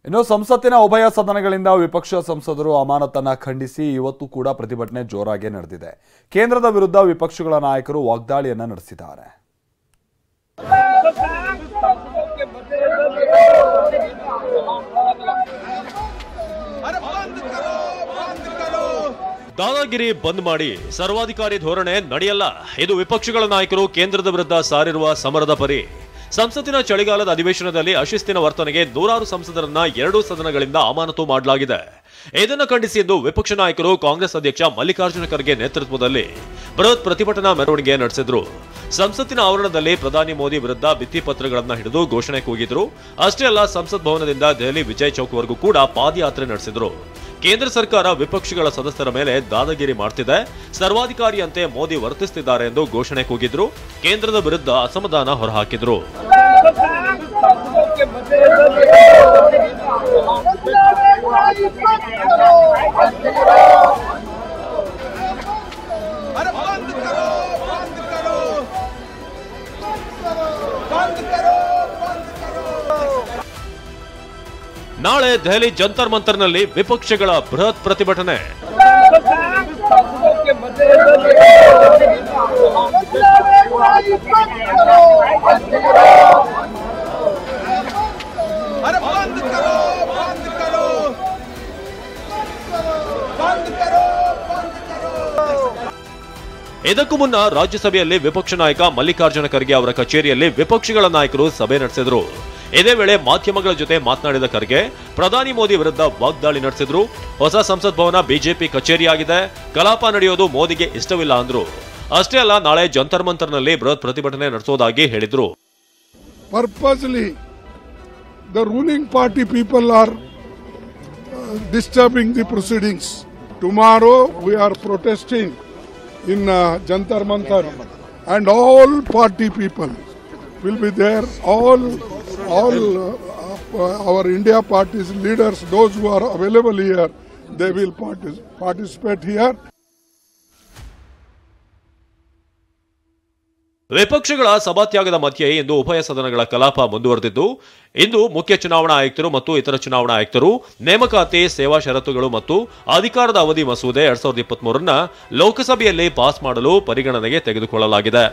ಇನ್ನು ಸಂಸತ್ತಿನ ಉಭಯ ಸದನಗಳಿಂದ ವಿಪಕ್ಷ ಸಂಸದರು ಅಮಾನತನ್ನ ಖಂಡಿಸಿ ಇವತ್ತು ಕೂಡ ಪ್ರತಿಭಟನೆ ಜೋರಾಗಿ ನಡೆದಿದೆ. ಕೇಂದ್ರದ ವಿರುದ್ಧ ವಿಪಕ್ಷಗಳ ನಾಯಕರು ವಾಗ್ದಾಳಿಯನ್ನ ನಡೆಸಿದ್ದಾರೆ. ದಾದಾಗಿರಿ ಬಂದ್ ಮಾಡಿ ಸರ್ವಾಧಿಕಾರಿ ಧೋರಣೆ ನಡೆಯಲ್ಲ. ಇದು ವಿಪಕ್ಷಗಳ ನಾಯಕರು ಕೇಂದ್ರದ ವಿರುದ್ಧ ಸಾರಿರುವ ಸಮರದ ಪರಿ. ಸಂಸತ್ತಿನ ಚಳಿಗಾಲದ ಅಧಿವೇಶನದಲ್ಲಿ ಅಶಿಸ್ತಿನ ವರ್ತನೆಗೆ ನೂರಾರು ಸಂಸದರನ್ನ ಎರಡೂ ಸದನಗಳಿಂದ ಅಮಾನತು ಮಾಡಲಾಗಿದೆ. ಇದನ್ನು ಖಂಡಿಸಿ ಇಂದು ವಿಪಕ್ಷ ನಾಯಕರು ಕಾಂಗ್ರೆಸ್ ಅಧ್ಯಕ್ಷ ಮಲ್ಲಿಕಾರ್ಜುನ ಖರ್ಗೆ ನೇತೃತ್ವದಲ್ಲಿ ಬೃಹತ್ ಪ್ರತಿಭಟನಾ ಮೆರವಣಿಗೆ ನಡೆಸಿದ್ರು. ಸಂಸತ್ತಿನ ಆವರಣದಲ್ಲಿ ಪ್ರಧಾನಿ ಮೋದಿ ವಿರುದ್ಧ ಭಿತ್ತಿಪತ್ರಗಳನ್ನು ಹಿಡಿದು ಘೋಷಣೆ ಕೂಗಿದ್ರು. ಅಷ್ಟೇ ಅಲ್ಲ, ಸಂಸತ್ ಭವನದಿಂದ ದೆಹಲಿ ವಿಜಯ್ ಚೌಕ್ವರೆಗೂ ಕೂಡ ಪಾದಯಾತ್ರೆ ನಡೆಸಿದ್ರು. ಕೇಂದ್ರ ಸರ್ಕಾರ ವಿಪಕ್ಷಗಳ ಸದಸ್ಯರ ಮೇಲೆ ದಾದಾಗಿರಿ ಮಾಡ್ತಿದೆ, ಸರ್ವಾಧಿಕಾರಿಯಂತೆ ಮೋದಿ ವರ್ತಿಸುತ್ತಿದ್ದಾರೆ ಎಂದು ಘೋಷಣೆ ಕೂಗಿದ್ರು. ಕೇಂದ್ರದ ವಿರುದ್ಧ ಅಸಮಾಧಾನ ಹೊರಹಾಕಿದ್ರು. ನಾಳೆ ದೆಹಲಿ ಜಂತರ್ ಮಂತರ್ನಲ್ಲಿ ವಿಪಕ್ಷಗಳ ಬೃಹತ್ ಪ್ರತಿಭಟನೆ. ಇದಕ್ಕೂ ಮುನ್ನ ರಾಜ್ಯಸಭೆಯಲ್ಲಿ ವಿಪಕ್ಷ ನಾಯಕ ಮಲ್ಲಿಕಾರ್ಜುನ ಖರ್ಗೆ ಅವರ ಕಚೇರಿಯಲ್ಲಿ ವಿಪಕ್ಷಗಳ ನಾಯಕರು ಸಭೆ ನಡೆಸಿದ್ರು. ಇದೇ ವೇಳೆ ಮಾಧ್ಯಮಗಳ ಜೊತೆ ಮಾತನಾಡಿದ ಖರ್ಗೆ ಪ್ರಧಾನಿ ಮೋದಿ ವಿರುದ್ಧ ವಾಗ್ದಾಳಿ ನಡೆಸಿದ್ರು. ಹೊಸ ಸಂಸತ್ ಭವನ ಬಿಜೆಪಿ ಕಚೇರಿಯಾಗಿದೆ, ಕಲಾಪ ನಡೆಯೋದು ಮೋದಿಗೆ ಇಷ್ಟವಿಲ್ಲ ಅಂದ್ರು. ಅಷ್ಟೇ ಅಲ್ಲ, ನಾಳೆ ಜಂತರ್ ಮಂತರ್ನಲ್ಲಿ ಬೃಹತ್ ಪ್ರತಿಭಟನೆ ನಡೆಸೋದಾಗಿ ಹೇಳಿದ್ರು. Purposely, the ruling party people are disturbing the proceedings. Tomorrow we are protesting in Jantar Mantar, and all party people will be there. All our India party's leaders, those who are available here, they will participate here. ವಿಪಕ್ಷಗಳ ಸಭಾತ್ಯಾಗದ ಮಧ್ಯೆ ಇಂದು ಉಭಯ ಸದನಗಳ ಕಲಾಪ ಮುಂದುವರೆದಿದ್ದು, ಇಂದು ಮುಖ್ಯ ಚುನಾವಣಾ ಆಯುಕ್ತರು ಮತ್ತು ಇತರ ಚುನಾವಣಾ ಆಯುಕ್ತರು ನೇಮಕಾತಿ, ಸೇವಾ ಷರತ್ತುಗಳು ಮತ್ತು ಅಧಿಕಾರದ ಅವಧಿ ಮಸೂದೆ 2023 ಲೋಕಸಭೆಯಲ್ಲಿ ಪಾಸ್ ಮಾಡಲು ಪರಿಗಣನೆಗೆ ತೆಗೆದುಕೊಳ್ಳಲಾಗಿದೆ.